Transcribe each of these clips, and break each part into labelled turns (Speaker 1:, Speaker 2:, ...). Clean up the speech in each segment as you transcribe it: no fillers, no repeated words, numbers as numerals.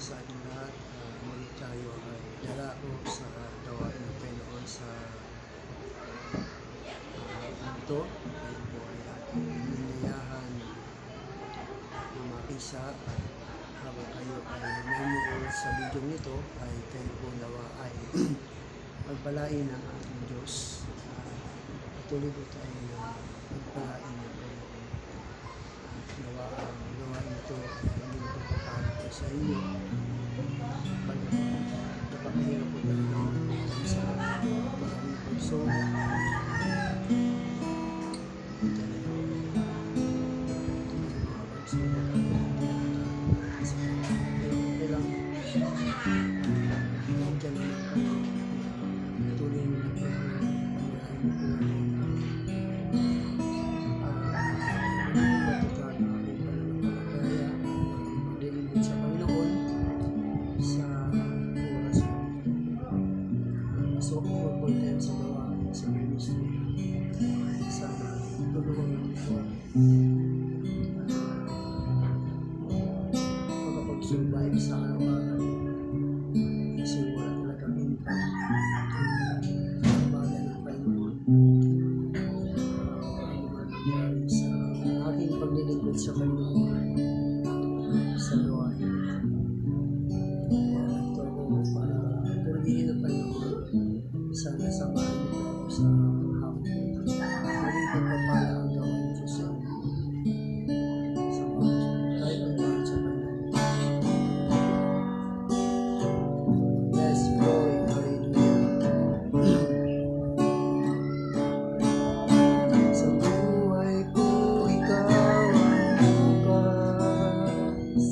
Speaker 1: sa ating lahat. Muli tayo ay darako sa gawain ng Panginoon sa ito. Ngayon po ay ating ninayahan na makisa at habang kayo ay nanonood sa video nito ay kayo po nawa ay pagpalain ng ating Diyos. Patuloy po tayo na pagpalain ng Panginoon. Nawa ang gawain ito ay hindi magpapakala sa inyo. Napakahirap po tayo sa maraming persona. Diyan na yung mga persona. Pero okay lang. Diyan na yung patuloy nyo na po. So, mag-point tayo sa gawain sa ministry. Sana tulungan natin po makapag-survive sa araw-araw. Kasi wala talagang income. Ang bagay ng Panginoon. Ano man nangyari sa aking paglilingkod sa Panginoon sa gawain. Kaya ito ako para purihin ang Panginoon. Sana samahan niyo ako sa hapon. Maging pagpapala ang gawin ko sa tayo ang lahat sa Panginoon. Let's pray. Hallelujah. Sa buhay ko, ikaw ang bukas.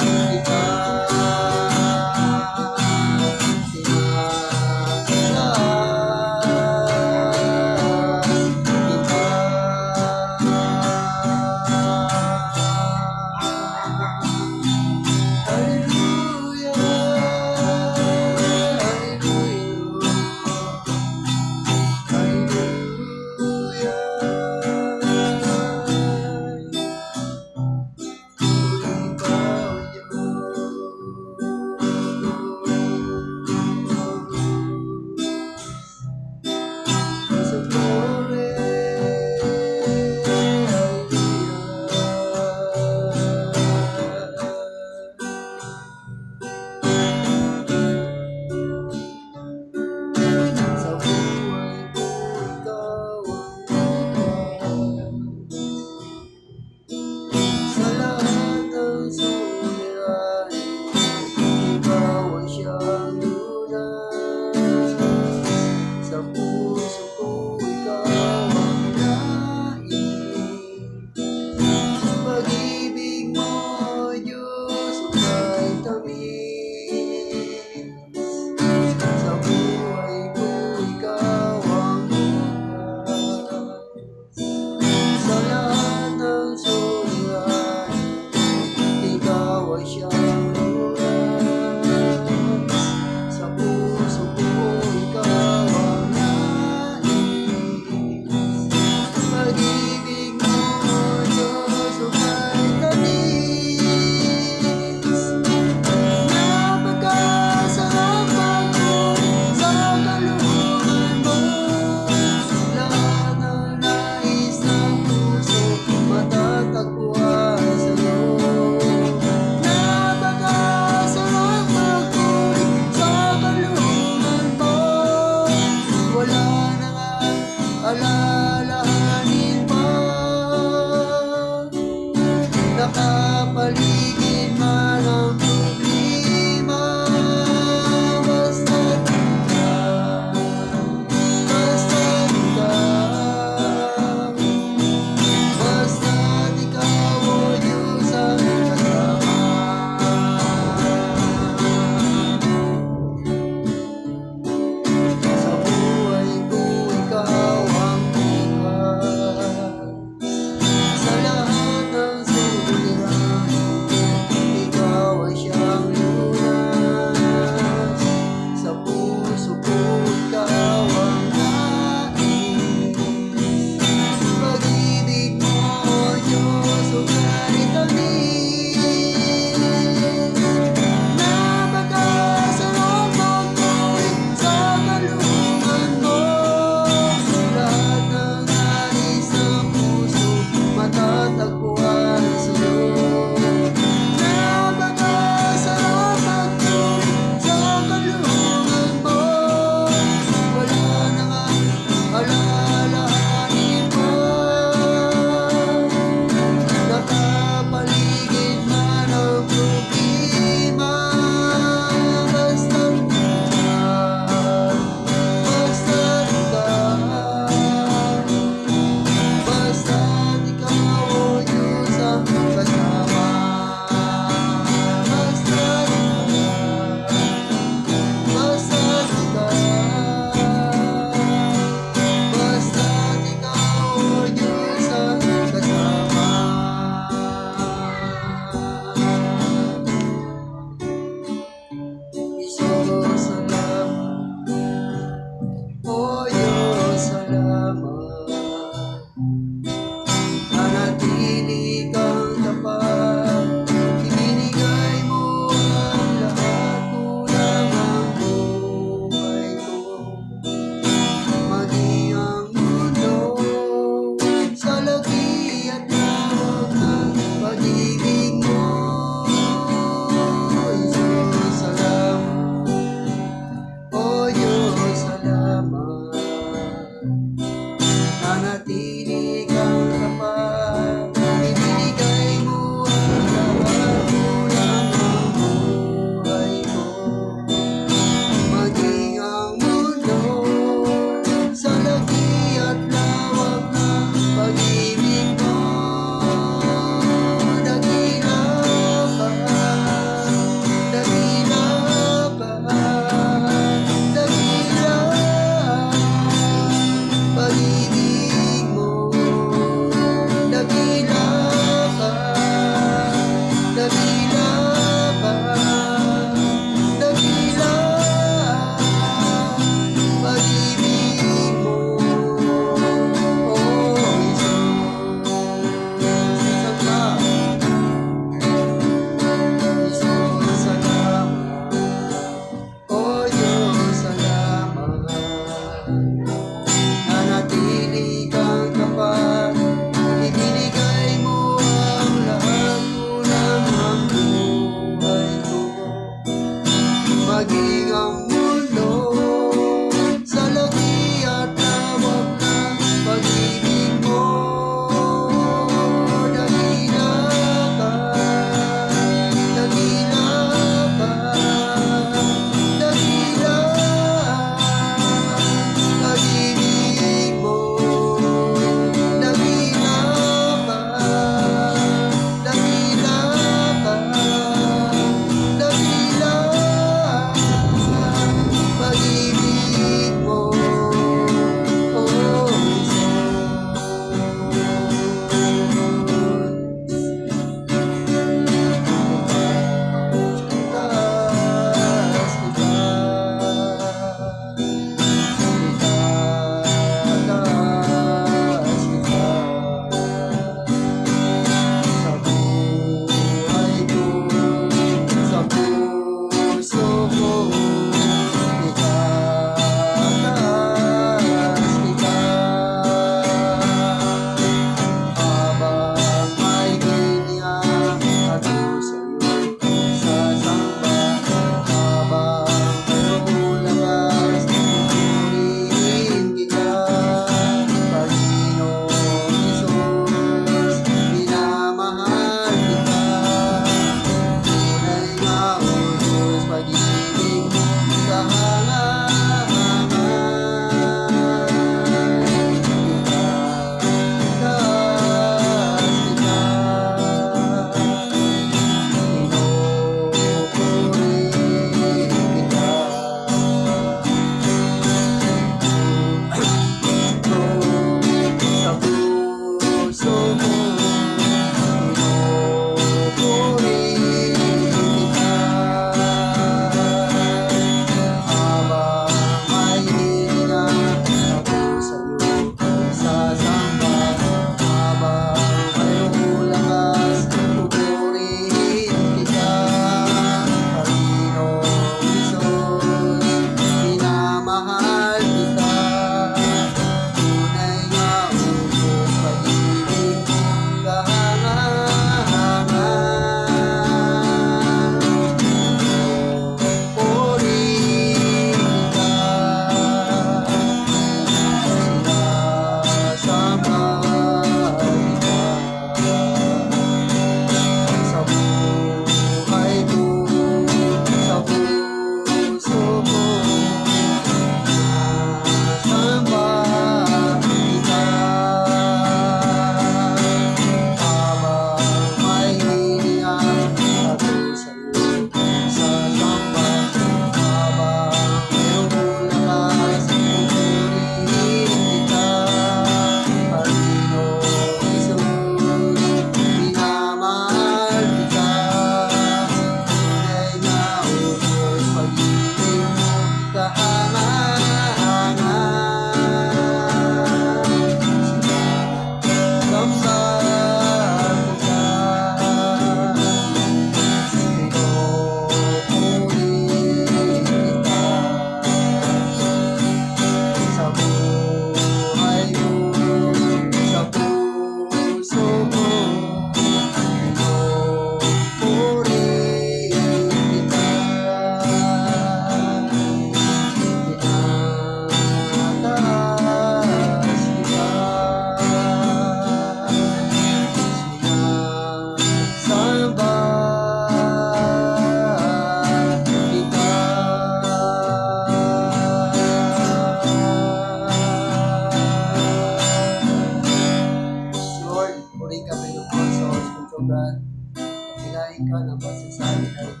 Speaker 1: pagpilain ka na pasasabi na ito.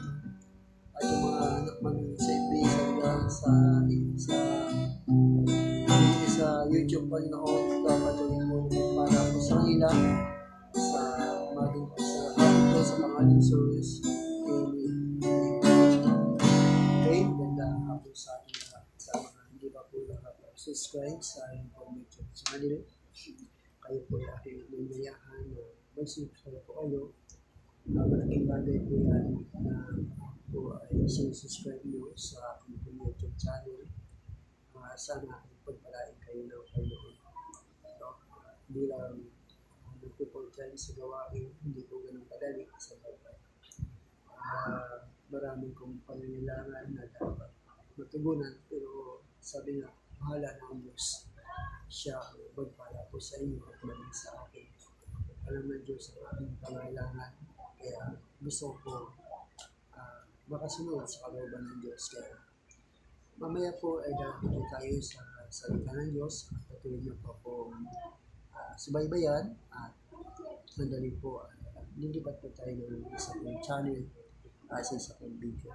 Speaker 1: At yung mga anak man sa ibisan ka sa YouTube panood ka patuloy mo para po sa kanila sa maging sa hapon ko sa pangalan ni Jesus. Amen. Okay, ganda hapon sa ating lahat. Sa mga hindi pa po nakapag-subscribe sa aking YouTube channel, kayo po ay aking nanayahan na mag-subscribe po kayo. Malaking bagay po yan na po ay subscribe nyo sa aking YouTube channel. Sana pagpalain kayo ng Panginoon. So, hindi lang nagpo-portray sa gawain, hindi po ganun kadali sa buhay. Maraming kong pangangailangan na dapat matugunan, pero sabi nga, bahala na ang Diyos. Siya ang magpala po sa inyo at maging sa akin. Alam ng Diyos ang aking pangangailangan, kaya gusto ko makasunod sa kalooban ng Diyos. Kaya mamaya po ay darating tayo sa salita ng Diyos at patuloy niyo po subaybayan at sandali po lilipat po tayo ng isa pong channel sa isa pong video.